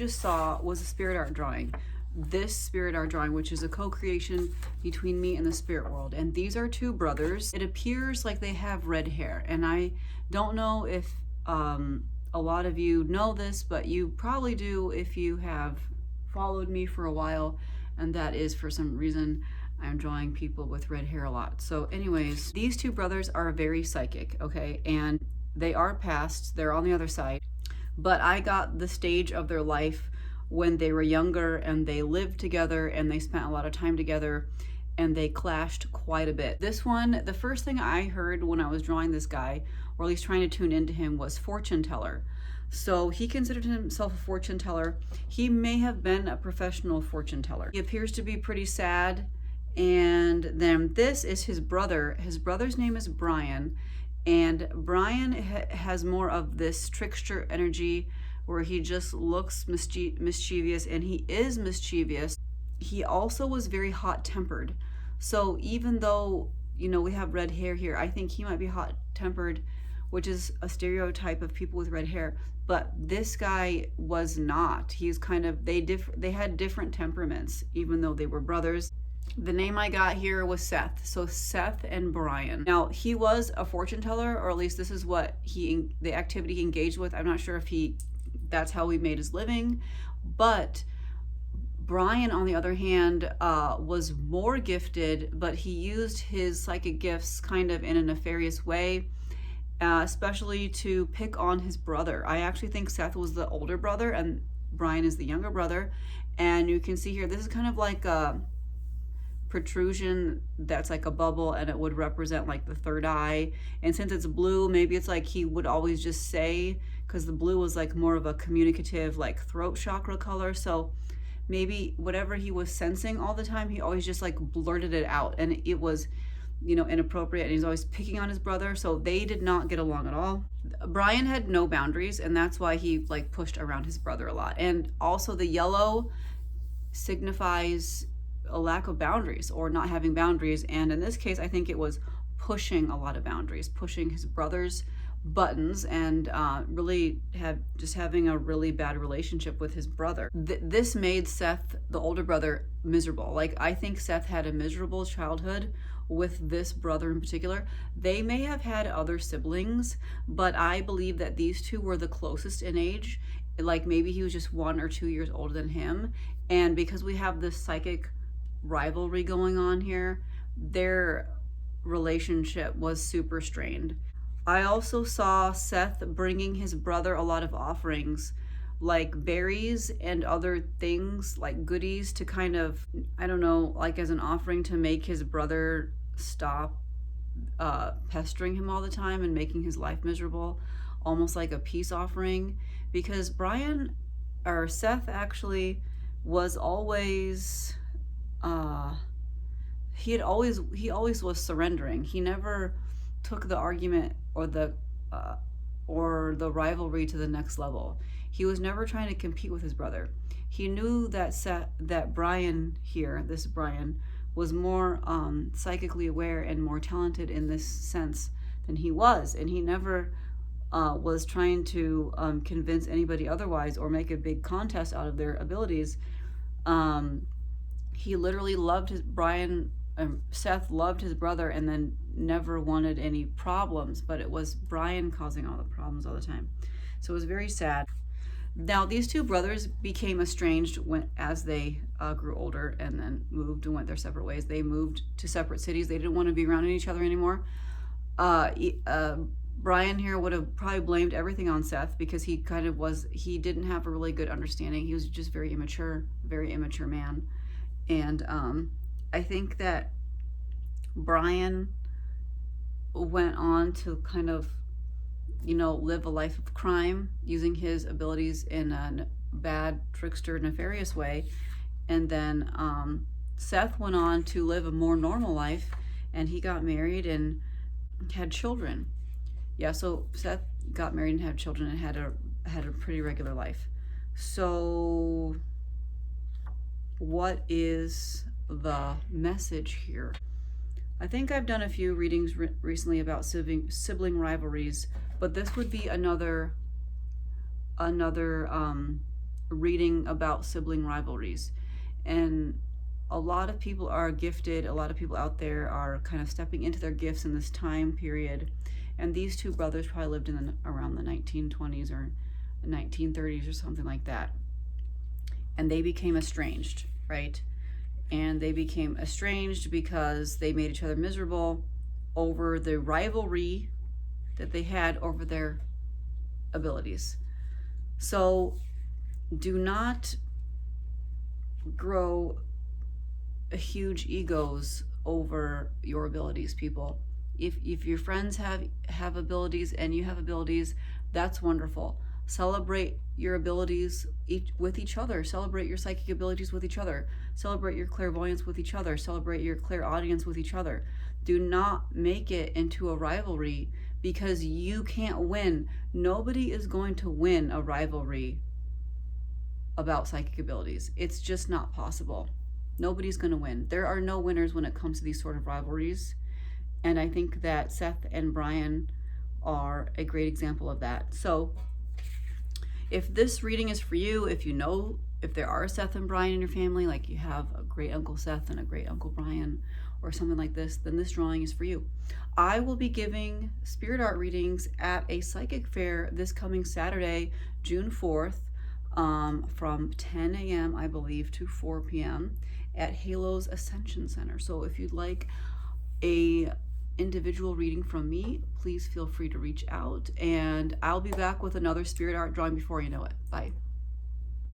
just saw was a spirit art drawing. This spirit art drawing, which is a co-creation between me and the spirit world. And these are two brothers. It appears like they have red hair. And I don't know if a lot of you know this, but you probably do if you have followed me for a while. And that is, for some reason, I'm drawing people with red hair a lot. So anyways, these two brothers are very psychic, okay? And they are past, they're on the other side. But I got the stage of their life when they were younger and they lived together and they spent a lot of time together and they clashed quite a bit. This one, the first thing I heard when I was drawing this guy, or at least trying to tune into him, was fortune teller. So he considered himself a fortune teller. He may have been a professional fortune teller. He appears to be pretty sad. And then this is his brother. His brother's name is Brian. And Brian has more of this trickster energy where he just looks mischievous, and he is mischievous. He also was very hot-tempered. So even though, you know, we have red hair here, I think he might be hot-tempered, which is a stereotype of people with red hair. But this guy was not. He's kind of, they had different temperaments, even though they were brothers. The name I got here was Seth. So Seth and Brian. Now, he was a fortune teller, or at least this is what the activity he engaged with. I'm not sure if that's how he made his living. But Brian, on the other hand, was more gifted, but he used his psychic gifts kind of in a nefarious way, especially to pick on his brother. I actually think Seth was the older brother and Brian is the younger brother. And you can see here, this is kind of like a protrusion that's like a bubble, and it would represent like the third eye. And since it's blue, maybe it's like he would always just say, because the blue was like more of a communicative, like throat chakra color. So maybe whatever he was sensing all the time, he always just like blurted it out, and it was, you know, inappropriate, and he's always picking on his brother. So they did not get along at all. Brian had no boundaries, and that's why he like pushed around his brother a lot. And also the yellow signifies a lack of boundaries or not having boundaries. And in this case, I think it was pushing a lot of boundaries, pushing his brother's buttons, and really having a really bad relationship with his brother. This made Seth, the older brother, miserable. Like, I think Seth had a miserable childhood with this brother in particular. They may have had other siblings, but I believe that these two were the closest in age. Like, maybe he was just 1 or 2 years older than him. And because we have this psychic rivalry going on here, their relationship was super strained. I also saw Seth bringing his brother a lot of offerings, like berries and other things, like goodies, to kind of, I don't know, like as an offering to make his brother stop pestering him all the time and making his life miserable, almost like a peace offering. Because Seth actually was always, he always was surrendering. He never took the argument or the rivalry to the next level. He was never trying to compete with his brother. He knew that Brian here, this Brian, was more psychically aware and more talented in this sense than he was, and he never was trying to convince anybody otherwise or make a big contest out of their abilities. He literally loved Seth loved his brother, and then never wanted any problems, but it was Brian causing all the problems all the time. So it was very sad. Now, these two brothers became estranged as they grew older, and then moved and went their separate ways. They moved to separate cities. They didn't want to be around each other anymore. Brian here would have probably blamed everything on Seth, because he didn't have a really good understanding. He was just very immature man. And I think that Brian went on to kind of, live a life of crime, using his abilities in a bad, trickster, nefarious way. And then Seth went on to live a more normal life, and he got married and had children. Yeah, so Seth got married and had children and had a pretty regular life. So what is the message here? I think I've done a few readings recently about sibling rivalries, but this would be another reading about sibling rivalries. And a lot of people are gifted, a lot of people out there are kind of stepping into their gifts in this time period. And these two brothers probably lived in around the 1920s or 1930s or something like that. And they became estranged, right? And they became estranged because they made each other miserable over the rivalry that they had over their abilities. So do not grow huge egos over your abilities, people. If your friends have abilities and you have abilities, that's wonderful. Celebrate your abilities with each other. Celebrate your psychic abilities with each other. Celebrate your clairvoyance with each other. Celebrate your clairaudience with each other. Do not make it into a rivalry because you can't win. Nobody is going to win a rivalry about psychic abilities. It's just not possible. Nobody's going to win. There are no winners when it comes to these sort of rivalries. And I think that Seth and Brian are a great example of that. So if this reading is for you, if you know if there are Seth and Brian in your family, like you have a great Uncle Seth and a great Uncle Brian or something like this, then this drawing is for you. I will be giving spirit art readings at a psychic fair this coming Saturday, June 4th, from 10 a.m. I believe to 4 p.m. at Halo's Ascension Center. So if you'd like a individual reading from me, please feel free to reach out, and I'll be back with another spirit art drawing before you know it. Bye.